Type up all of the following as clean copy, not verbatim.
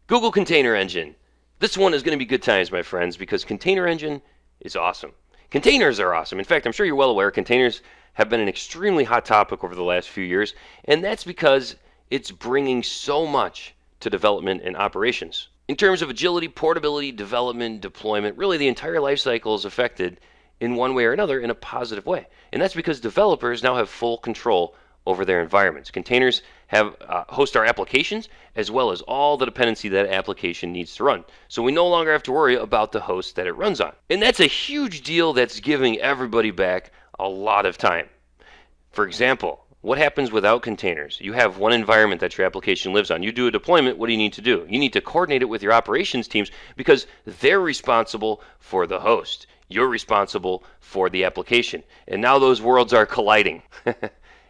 Google Container Engine. This one is going to be good times, my friends, because Container Engine is awesome. Containers are awesome. In fact, I'm sure you're well aware containers have been an extremely hot topic over the last few years, and that's because it's bringing so much to development and operations. In terms of agility, portability, development, deployment, really the entire life cycle is affected in one way or another in a positive way. And that's because developers now have full control over their environments. Containers have host our applications as well as all the dependency that application needs to run. So we no longer have to worry about the host that it runs on. And that's a huge deal that's giving everybody back a lot of time. For example, what happens without containers? You have one environment that your application lives on. You do a deployment, what do you need to do? You need to coordinate it with your operations teams because they're responsible for the host. You're responsible for the application. And now those worlds are colliding.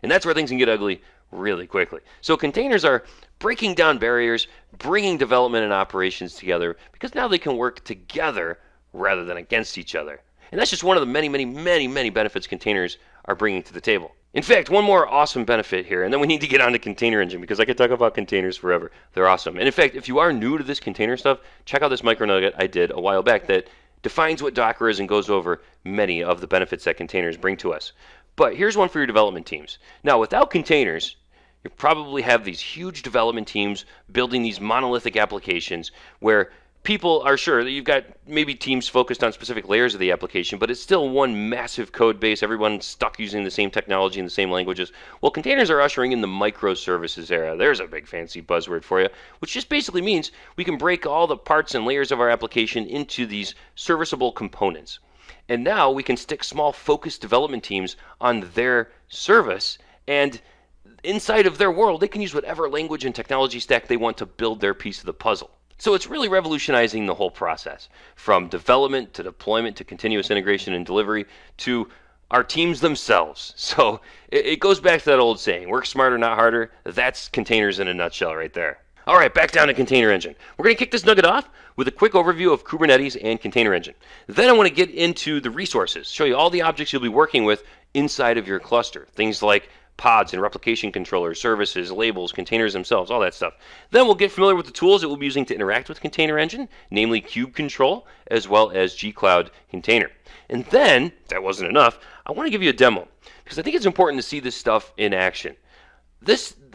And that's where things can get ugly really quickly. So containers are breaking down barriers, bringing development and operations together because now they can work together rather than against each other. And that's just one of the many benefits containers are bringing to the table. In fact, one more awesome benefit here, and then we need to get on to Container Engine because I could talk about containers forever. They're awesome. And in fact, if you are new to this container stuff, check out this micro nugget I did a while back that defines what Docker is and goes over many of the benefits that containers bring to us. But here's one for your development teams. Now, without containers, you probably have these huge development teams building these monolithic applications where people are sure that you've got maybe teams focused on specific layers of the application, but it's still one massive code base, everyone stuck using the same technology and the same languages. Well, containers are ushering in the microservices era. There's a big fancy buzzword for you, which just basically means we can break all the parts and layers of our application into these serviceable components. And now we can stick small focused development teams on their service, and inside of their world, they can use whatever language and technology stack they want to build their piece of the puzzle. So it's really revolutionizing the whole process, from development to deployment to continuous integration and delivery to our teams themselves. So it goes back to that old saying, work smarter, not harder. That's containers in a nutshell right there. All right, back down to Container Engine. We're going to kick this nugget off with a quick overview of Kubernetes and Container Engine. Then I want to get into the resources, show you all the objects you'll be working with inside of your cluster. Things like pods and replication controllers, services, labels, containers themselves, all that stuff. Then we'll get familiar with the tools that we'll be using to interact with Container Engine, namely kubectl as well as gcloud container. And then, if that wasn't enough, I want to give you a demo because I think it's important to see this stuff in action.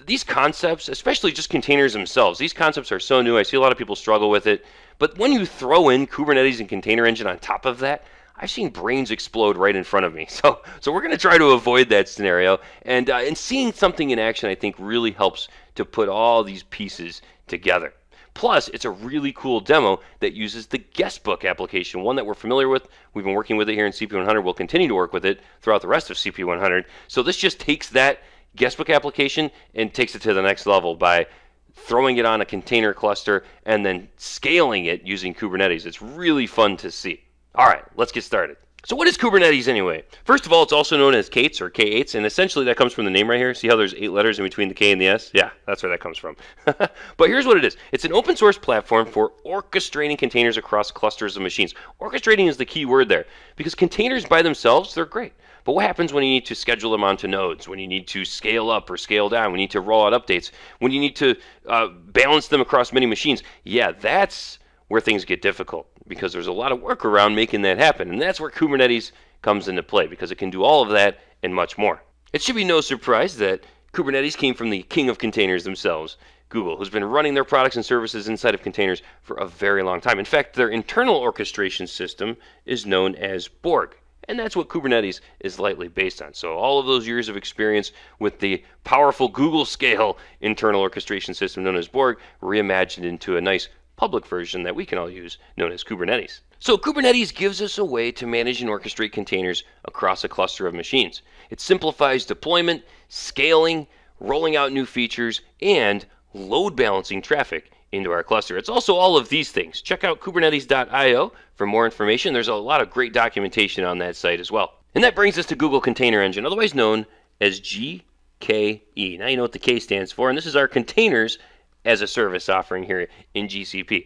These concepts, especially just containers themselves, these concepts are so new. I see a lot of people struggle with it. But when you throw in Kubernetes and Container Engine on top of that, I've seen brains explode right in front of me. So we're going to try to avoid that scenario. And seeing something in action, I think, really helps to put all these pieces together. Plus, it's a really cool demo that uses the Guestbook application, one that we're familiar with. We've been working with it here in CP100. We'll continue to work with it throughout the rest of CP100. So this just takes that Guestbook application and takes it to the next level by throwing it on a container cluster and then scaling it using Kubernetes. It's really fun to see. All right, let's get started. So what is Kubernetes anyway? First of all, it's also known as K8s or K8s, and essentially that comes from the name right here. See how there's 8 letters in between the K and the S? Yeah, that's where that comes from. But here's what it is. It's an open source platform for orchestrating containers across clusters of machines. Orchestrating is the key word there, because containers by themselves, they're great. But what happens when you need to schedule them onto nodes, when you need to scale up or scale down, when you need to roll out updates, when you need to balance them across many machines? Yeah, that's where things get difficult, because there's a lot of work around making that happen. And that's where Kubernetes comes into play, because it can do all of that and much more. It should be no surprise that Kubernetes came from the king of containers themselves, Google, who's been running their products and services inside of containers for a very long time. In fact, their internal orchestration system is known as Borg. And that's what Kubernetes is lightly based on. So all of those years of experience with the powerful Google scale internal orchestration system known as Borg reimagined into a nice public version that we can all use known as Kubernetes. So Kubernetes gives us a way to manage and orchestrate containers across a cluster of machines. It simplifies deployment, scaling, rolling out new features, and load balancing traffic into our cluster. It's also all of these things. Check out kubernetes.io for more information. There's a lot of great documentation on that site as well. And that brings us to Google Container Engine, otherwise known as GKE. Now you know what the K stands for, and this is our containers as a service offering here in GCP.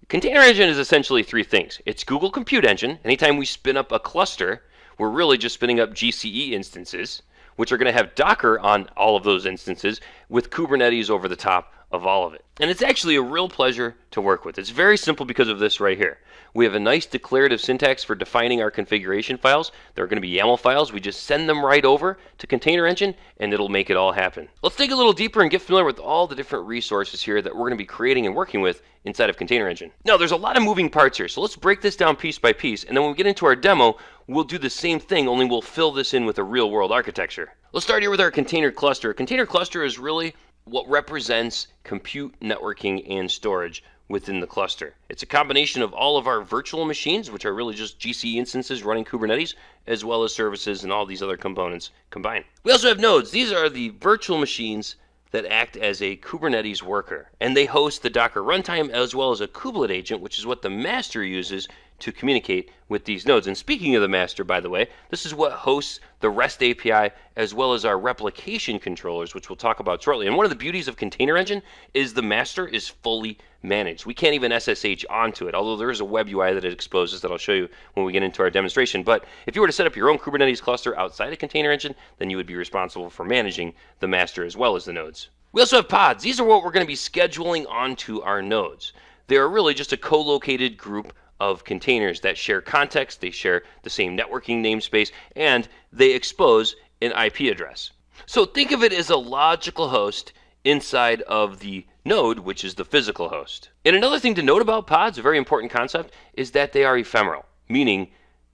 Container Engine is essentially 3 things. It's Google Compute Engine. Anytime we spin up a cluster, we're really just spinning up GCE instances, which are going to have Docker on all of those instances with Kubernetes over the top of all of it. And it's actually a real pleasure to work with. It's very simple because of this right here. We have a nice declarative syntax for defining our configuration files. They're going to be YAML files. We just send them right over to Container Engine, and it'll make it all happen. Let's dig a little deeper and get familiar with all the different resources here that we're going to be creating and working with inside of Container Engine. Now, there's a lot of moving parts here, so let's break this down piece by piece, and then when we get into our demo, we'll do the same thing, only we'll fill this in with a real-world architecture. Let's start here with our container cluster. A container cluster is really what represents compute, networking, and storage within the cluster. It's a combination of all of our virtual machines, which are really just GCE instances running Kubernetes, as well as services and all these other components combined. We also have nodes. These are the virtual machines that act as a Kubernetes worker, and they host the Docker runtime as well as a kubelet agent, which is what the master uses to communicate with these nodes. And speaking of the master, by the way, this is what hosts the REST API as well as our replication controllers, which we'll talk about shortly. And one of the beauties of Container Engine is the master is fully managed. We can't even SSH onto it, although there is a web UI that it exposes that I'll show you when we get into our demonstration. But if you were to set up your own Kubernetes cluster outside of Container Engine, then you would be responsible for managing the master as well as the nodes. We also have pods. These are what we're going to be scheduling onto our nodes. They are really just a co-located group of containers that share context, they share the same networking namespace, and they expose an IP address. So think of it as a logical host inside of the node, which is the physical host. And another thing to note about pods, a very important concept, is that they are ephemeral, meaning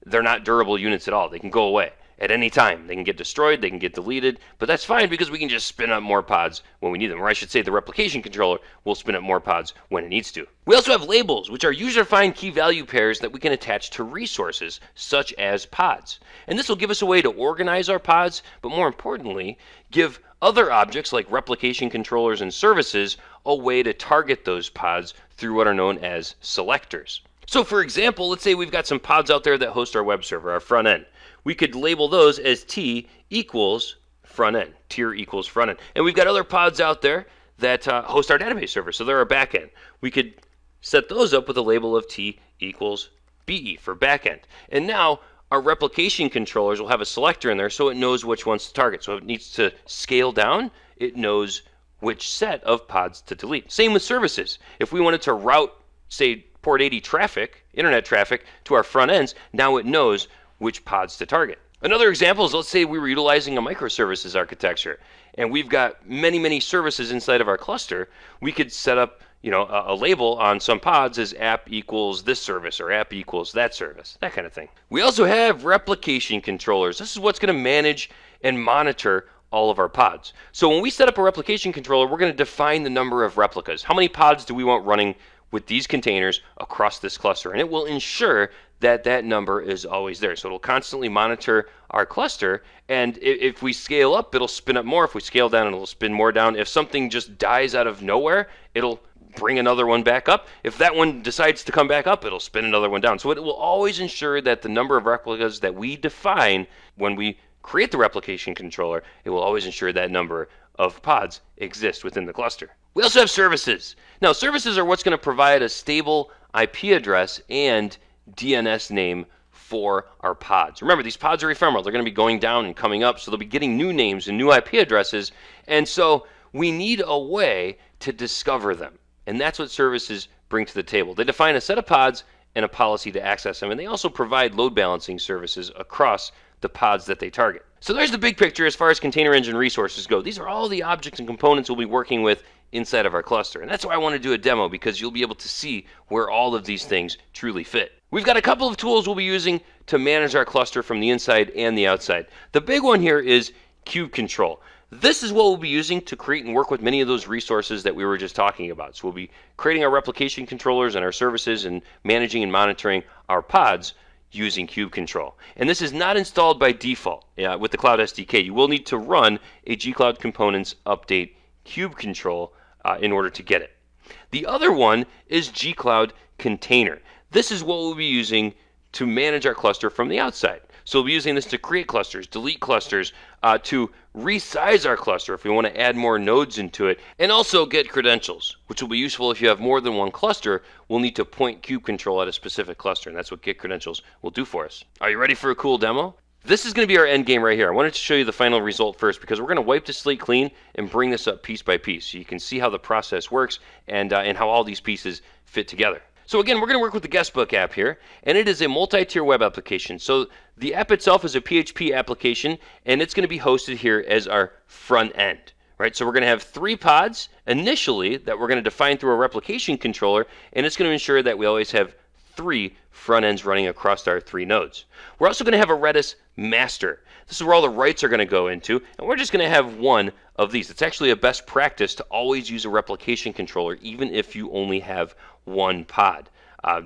they're not durable units at all. They can go away at any time. They can get destroyed, they can get deleted, but that's fine because we can just spin up more pods when we need them. Or I should say the replication controller will spin up more pods when it needs to. We also have labels, which are user-defined key value pairs that we can attach to resources, such as pods. And this will give us a way to organize our pods, but more importantly, give other objects like replication controllers and services a way to target those pods through what are known as selectors. So for example, let's say we've got some pods out there that host our web server, our front end. We could label those as T equals front end, tier equals front end. And we've got other pods out there that host our database server, so they're our back end. We could set those up with a label of T equals BE for back end. And now our replication controllers will have a selector in there so it knows which ones to target. So if it needs to scale down, it knows which set of pods to delete. Same with services. If we wanted to route, say, port 80 traffic, internet traffic, to our front ends, now it knows which pods to target. Another example is, let's say we were utilizing a microservices architecture and we've got many services inside of our cluster. We could set up a label on some pods as app equals this service or app equals that service, that kind of thing. We also have replication controllers. This is what's going to manage and monitor all of our pods. So when we set up a replication controller, we're going to define the number of replicas. How many pods do we want running with these containers across this cluster? And it will ensure that that number is always there. So it'll constantly monitor our cluster, and if we scale up, it'll spin up more. If we scale down, it'll spin more down. If something just dies out of nowhere, it'll bring another one back up. If that one decides to come back up, it'll spin another one down. So it will always ensure that the number of replicas that we define when we create the replication controller, it will always ensure that number of pods exist within the cluster. We also have services. Now, services are what's going to provide a stable IP address and DNS name for our pods. Remember, these pods are ephemeral. They're going to be going down and coming up, so they'll be getting new names and new IP addresses, and so we need a way to discover them. And that's what services bring to the table. They define a set of pods and a policy to access them, and they also provide load balancing services across the pods that they target. So there's the big picture as far as Container Engine resources go. These are all the objects and components we'll be working with inside of our cluster. And that's why I want to do a demo, because you'll be able to see where all of these things truly fit. We've got a couple of tools we'll be using to manage our cluster from the inside and the outside. The big one here is KubeControl. This is what we'll be using to create and work with many of those resources that we were just talking about. So we'll be creating our replication controllers and our services and managing and monitoring our pods using KubeControl. And this is not installed by default with the Cloud SDK. You will need to run a gcloud components update KubeControl in order to get it. The other one is gcloud Container. This is what we'll be using to manage our cluster from the outside. So we'll be using this to create clusters, delete clusters, to resize our cluster if we want to add more nodes into it, and also get credentials, which will be useful if you have more than one cluster. We'll need to point KubeControl at a specific cluster, and that's what get credentials will do for us. Are you ready for a cool demo? This is going to be our end game right here. I wanted to show you the final result first because we're going to wipe the slate clean and bring this up piece by piece so you can see how the process works and how all these pieces fit together. So again, we're going to work with the Guestbook app here, and it is a multi-tier web application. So the app itself is a PHP application, and it's going to be hosted here as our front end. Right, so we're going to have 3 pods initially that we're going to define through a replication controller, and it's going to ensure that we always have 3 front ends running across our 3 nodes. We're also going to have a Redis master. This is where all the writes are going to go into, and we're just going to have one of these. It's actually a best practice to always use a replication controller, even if you only have one pod.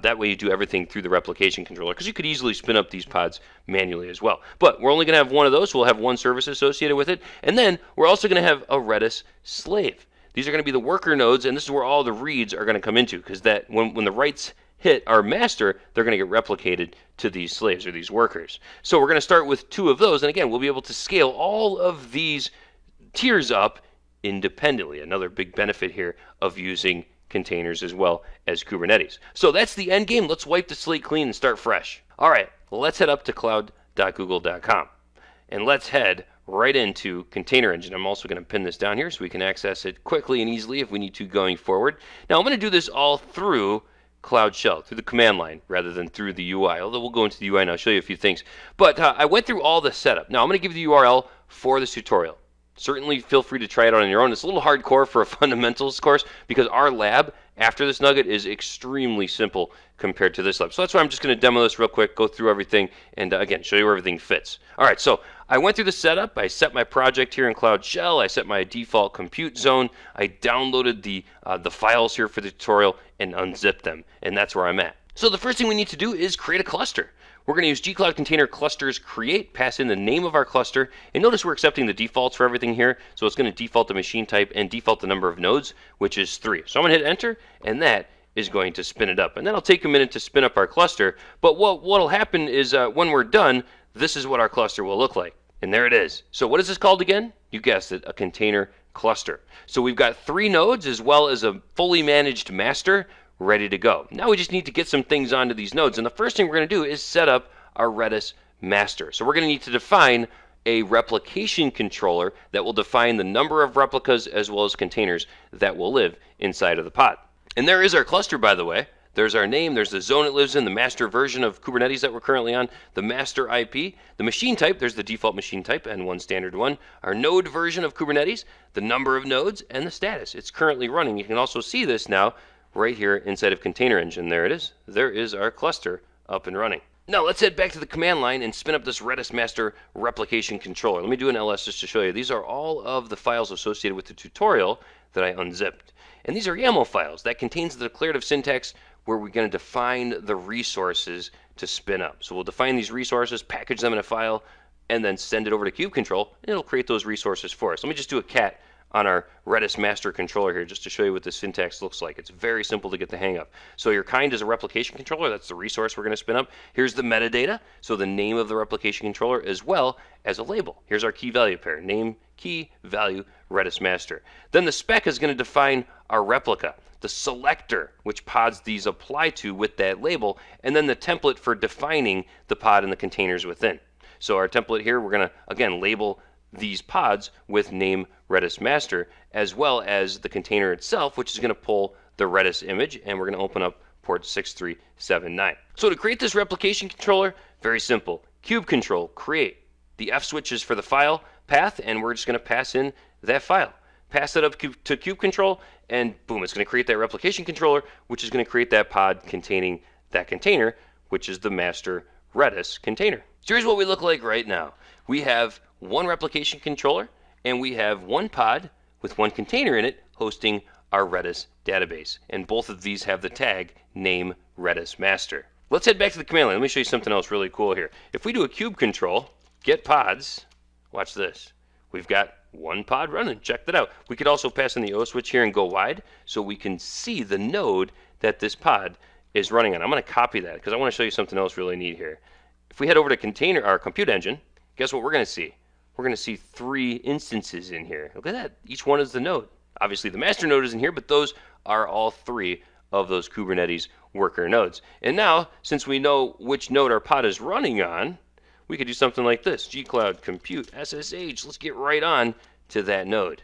That way you do everything through the replication controller, because you could easily spin up these pods manually as well. But we're only going to have one of those, so we'll have one service associated with it. And then we're also going to have a Redis slave. These are going to be the worker nodes, and this is where all the reads are going to come into, because that when the writes hit our master, they're going to get replicated to these slaves or these workers. So we're going to start with 2 of those, and again, we'll be able to scale all of these tiers up independently. Another big benefit here of using containers as well as Kubernetes. So that's the end game. Let's wipe the slate clean and start fresh. All right, let's head up to cloud.google.com and let's head right into Container Engine. I'm also going to pin this down here so we can access it quickly and easily if we need to going forward. Now I'm going to do this all through Cloud Shell, through the command line rather than through the UI, although we'll go into the UI and I'll show you a few things. But I went through all the setup. Now I'm going to give you the URL for this tutorial. Certainly feel free to try it out on your own. It's a little hardcore for a fundamentals course because our lab after this nugget is extremely simple compared to this lab. So that's why I'm just going to demo this real quick, go through everything, and again, show you where everything fits. All right, so I went through the setup. I set my project here in Cloud Shell. I set my default compute zone. I downloaded the files here for the tutorial and unzipped them, and that's where I'm at. So the first thing we need to do is create a cluster. We're going to use gcloud container clusters create, pass in the name of our cluster, and notice we're accepting the defaults for everything here. So it's going to default the machine type and default the number of nodes, which is 3. So I'm going to hit enter, and that is going to spin it up. And that'll take a minute to spin up our cluster, but what'll happen is when we're done, this is what our cluster will look like. And there it is. So what is this called again? You guessed it, a container cluster. So we've got 3 nodes as well as a fully managed master ready to go. Now we just need to get some things onto these nodes, and the first thing we're going to do is set up our Redis master. So we're going to need to define a replication controller that will define the number of replicas as well as containers that will live inside of the pod. And there is our cluster, by the way. There's our name, there's the zone it lives in, the master version of Kubernetes that we're currently on, the master IP, the machine type, there's the default machine type, N1 standard 1, our node version of Kubernetes, the number of nodes, and the status. It's currently running. You can also see this now right here inside of Container Engine. There it is. There is our cluster up and running. Now let's head back to the command line and spin up this Redis master replication controller. Let me do an ls just to show you. These are all of the files associated with the tutorial that I unzipped. And these are YAML files. That contains the declarative syntax where we're going to define the resources to spin up. So we'll define these resources, package them in a file, and then send it over to kubectl, and it'll create those resources for us. Let me just do a cat on our Redis master controller here just to show you what the syntax looks like. It's very simple to get the hang of. So your kind is a replication controller. That's the resource we're going to spin up. Here's the metadata, so the name of the replication controller as well as a label. Here's our key value pair, name, key, value, Redis master. Then the spec is going to define our replica, the selector which pods these apply to with that label, and then the template for defining the pod and the containers within. So our template here, we're going to, again, label these pods with name Redis master, as well as the container itself, which is going to pull the Redis image, and we're going to open up port 6379. So to create this replication controller, very simple. Kubectl create. The F switch is for the file path, and we're just going to pass in that file. Pass it up to kubectl, and boom, it's going to create that replication controller, which is going to create that pod containing that container, which is the master Redis container. So here's what we look like right now. We have one replication controller, and we have one pod with one container in it hosting our Redis database. And both of these have the tag name Redis master. Let's head back to the command line. Let me show you something else really cool here. If we do a kubectl get pods, watch this. We've got one pod running. Check that out. We could also pass in the O switch here and go wide so we can see the node that this pod is running on. I'm going to copy that because I want to show you something else really neat here. If we head over to container, our compute engine, guess what we're going to see? We're going to see 3 instances in here. Look at that. Each one is the node. Obviously, the master node is in here, but those are all 3 of those Kubernetes worker nodes. And now, since we know which node our pod is running on, we could do something like this. G-Cloud compute SSH. Let's get right on to that node.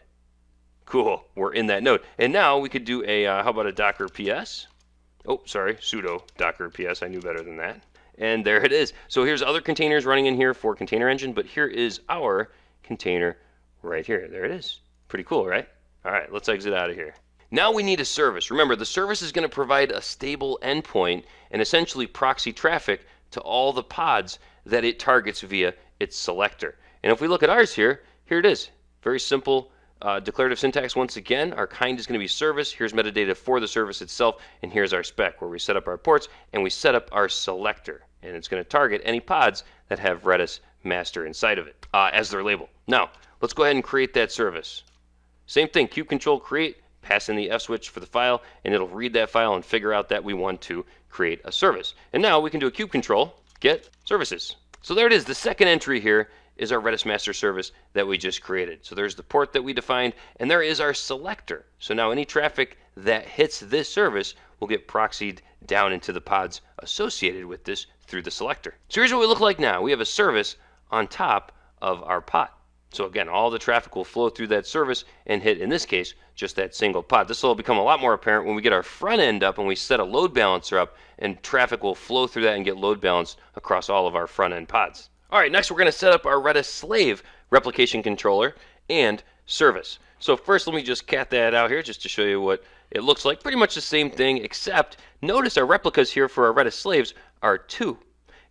Cool, we're in that node. And now we could do a, how about a Docker PS? Oh, sorry, sudo Docker PS. I knew better than that. And there it is. So here's other containers running in here for Container Engine, but here is our container right here. There it is. Pretty cool, right? All right, let's exit out of here. Now we need a service. Remember, the service is going to provide a stable endpoint and essentially proxy traffic to all the pods that it targets via its selector. And if we look at ours here, here it is. Very simple declarative syntax. Once again, our kind is going to be service. Here's metadata for the service itself, and here's our spec where we set up our ports and we set up our selector. And it's going to target any pods that have Redis master inside of it as their label. Now, let's go ahead and create that service. Same thing, kubectl create, pass in the F switch for the file, and it'll read that file and figure out that we want to create a service. And now we can do a kubectl get services. So there it is. The second entry here is our Redis master service that we just created. So there's the port that we defined, and there is our selector. So now any traffic that hits this service will get proxied down into the pods associated with this through the selector. So here's what we look like now. We have a service on top of our pod. So again, all the traffic will flow through that service and hit, in this case, just that single pod. This will become a lot more apparent when we get our front end up and we set a load balancer up, and traffic will flow through that and get load balanced across all of our front end pods. All right, next we're going to set up our Redis slave replication controller and service. So first, let me just cat that out here just to show you what it looks like. Pretty much the same thing, except notice our replicas here for our Redis slaves are 2.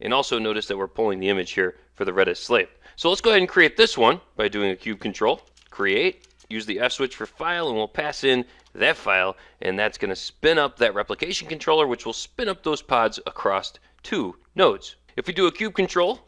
And also notice that we're pulling the image here for the Redis slave. So let's go ahead and create this one by doing a kubectl create, use the F switch for file, and we'll pass in that file, and that's going to spin up that replication controller, which will spin up those pods across 2 nodes. If we do a kubectl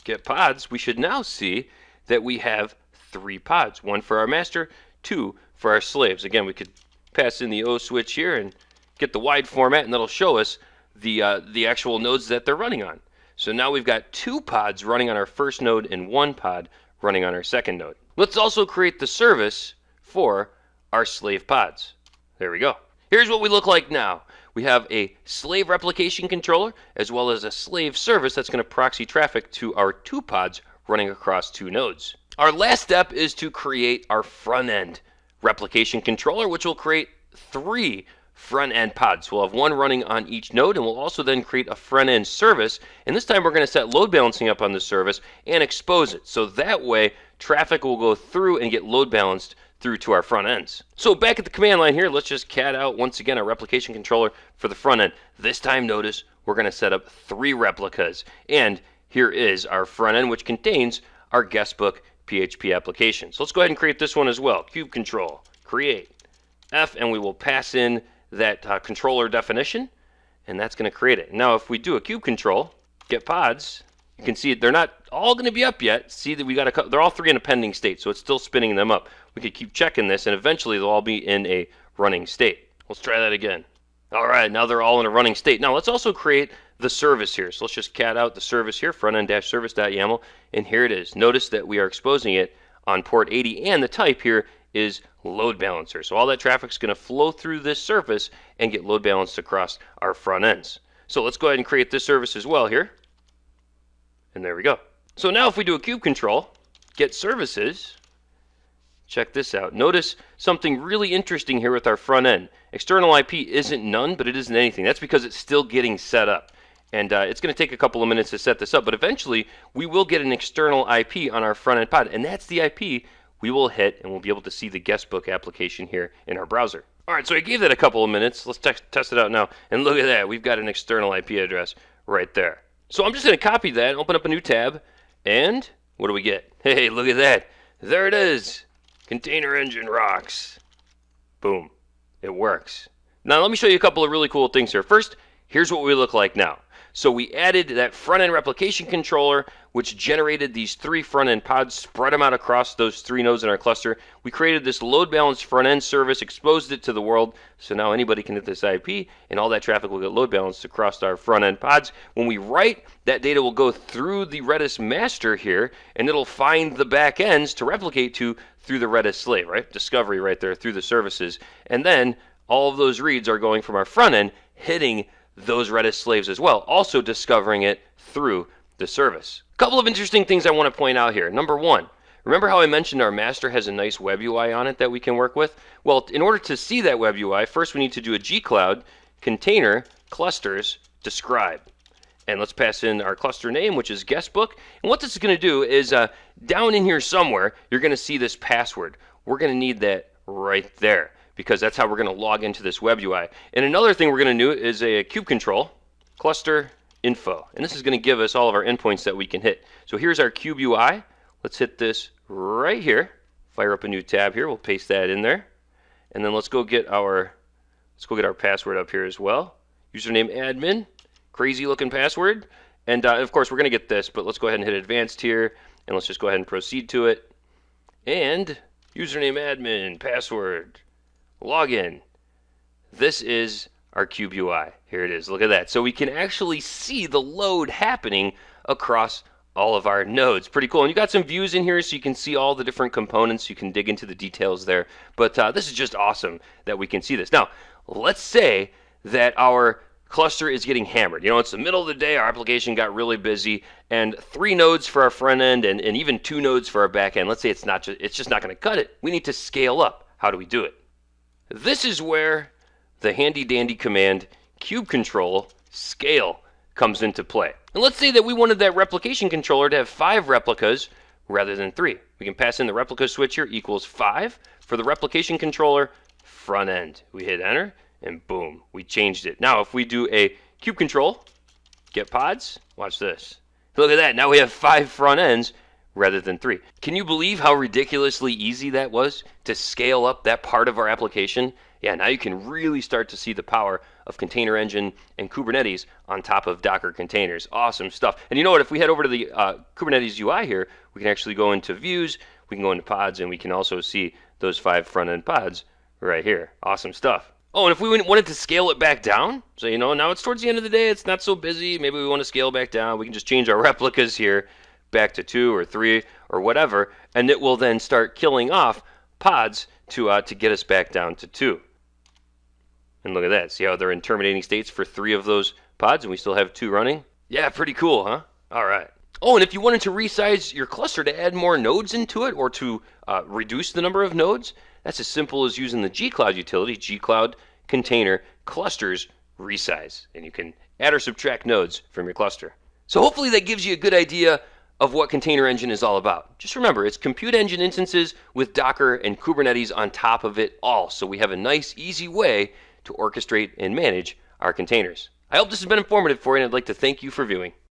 get pods, we should now see that we have 3 pods, 1 for our master, 2 for our slaves. Again, we could pass in the O switch here and get the wide format, and that'll show us the actual nodes that they're running on. So now we've got 2 pods running on our first node and 1 pod running on our second node. Let's also create the service for our slave pods. There we go. Here's what we look like now. We have a slave replication controller as well as a slave service that's going to proxy traffic to our 2 pods running across 2 nodes. Our last step is to create our front end replication controller, which will create 3 front end pods. We'll have 1 running on each node, and we'll also then create a front end service. And this time we're going to set load balancing up on the service and expose it. So that way traffic will go through and get load balanced through to our front ends. So back at the command line here, let's just cat out once again our replication controller for the front end. This time, notice we're going to set up 3 replicas. And here is our front end, which contains our guestbook PHP application. So let's go ahead and create this one as well. Kubectl create F, and we will pass in that controller definition, and that's going to create it. Now, if we do a kubectl get pods, you can see they're not all going to be up yet. See that we got they're all 3 in a pending state, so it's still spinning them up. We could keep checking this, and eventually they'll all be in a running state. Let's try that again. All right, now they're all in a running state. Now let's also create the service here. So let's just cat out the service here, frontend-service.yaml, and here it is. Notice that we are exposing it on port 80, and the type here is load balancer. So all that traffic is going to flow through this service and get load balanced across our front ends. So let's go ahead and create this service as well here. And there we go. So now if we do a kubectl get services, check this out. Notice something really interesting here with our front end. External IP isn't none, but it isn't anything. That's because it's still getting set up. And it's going to take a couple of minutes to set this up, but eventually we will get an external IP on our front end pod, and that's the IP we will hit, and we'll be able to see the guestbook application here in our browser. All right, so I gave that a couple of minutes. Let's test it out now, and look at that. We've got an external IP address right there. So I'm just going to copy that, open up a new tab, and what do we get? Hey, look at that. There it is. Container Engine rocks. Boom. It works. Now let me show you a couple of really cool things here. First, here's what we look like now. So we added that front-end replication controller, which generated these 3 front-end pods, spread them out across those 3 nodes in our cluster. We created this load-balanced front-end service, exposed it to the world, so now anybody can hit this IP, and all that traffic will get load-balanced across our front-end pods. When we write, that data will go through the Redis master here, and it'll find the back ends to replicate to through the Redis slave, right? Discovery right there through the services. And then all of those reads are going from our front-end, hitting those Redis slaves as well, also discovering it through the service. A couple of interesting things I want to point out here. Number one, remember how I mentioned our master has a nice web UI on it that we can work with? Well, in order to see that web UI, first we need to do a gcloud container clusters describe. And let's pass in our cluster name, which is guestbook. And what this is going to do is down in here somewhere, you're going to see this password. We're going to need that right there because that's how we're going to log into this web UI. And another thing we're going to do is a kube control cluster info. And this is going to give us all of our endpoints that we can hit. So here's our kube UI. Let's hit this right here. Fire up a new tab here. We'll paste that in there. And then let's go get our password up here as well. Username admin. Crazy looking password. And of course we're going to get this, but let's go ahead and hit advanced here. And let's just go ahead and proceed to it. And username admin, password, login. This is our kube UI. Here it is. Look at that. So we can actually see the load happening across all of our nodes. Pretty cool. And you got some views in here so you can see all the different components. You can dig into the details there. But this is just awesome that we can see this. Now, let's say that our cluster is getting hammered. You know, it's the middle of the day, our application got really busy, and 3 nodes for our front end and even 2 nodes for our back end. Let's say it's just not going to cut it. We need to scale up. How do we do it? This is where the handy dandy command kube control scale comes into play. And let's say that we wanted that replication controller to have 5 replicas rather than 3. We can pass in the replica switch here equals 5 for the replication controller front end. We hit enter and boom, we changed it. Now if we do a kube control, get pods, watch this. Look at that, now we have 5 front ends rather than 3. Can you believe how ridiculously easy that was to scale up that part of our application? Yeah, now you can really start to see the power of Container Engine and Kubernetes on top of Docker containers. Awesome stuff. And you know what, if we head over to the Kubernetes UI here, we can actually go into views, we can go into pods, and we can also see those 5 front end pods right here. Awesome stuff. Oh, and if we wanted to scale it back down, so you know, now it's towards the end of the day, it's not so busy, maybe we want to scale back down, we can just change our replicas here back to 2 or 3 or whatever, and it will then start killing off pods to get us back down to 2. And look at that, see how they're in terminating states for 3 of those pods and we still have 2 running? Yeah, pretty cool, huh? All right. Oh, and if you wanted to resize your cluster to add more nodes into it or to reduce the number of nodes, that's as simple as using the gcloud utility, gcloud container clusters resize. And you can add or subtract nodes from your cluster. So hopefully that gives you a good idea of what Container Engine is all about. Just remember, it's Compute Engine instances with Docker and Kubernetes on top of it all. So we have a nice, easy way to orchestrate and manage our containers. I hope this has been informative for you, and I'd like to thank you for viewing.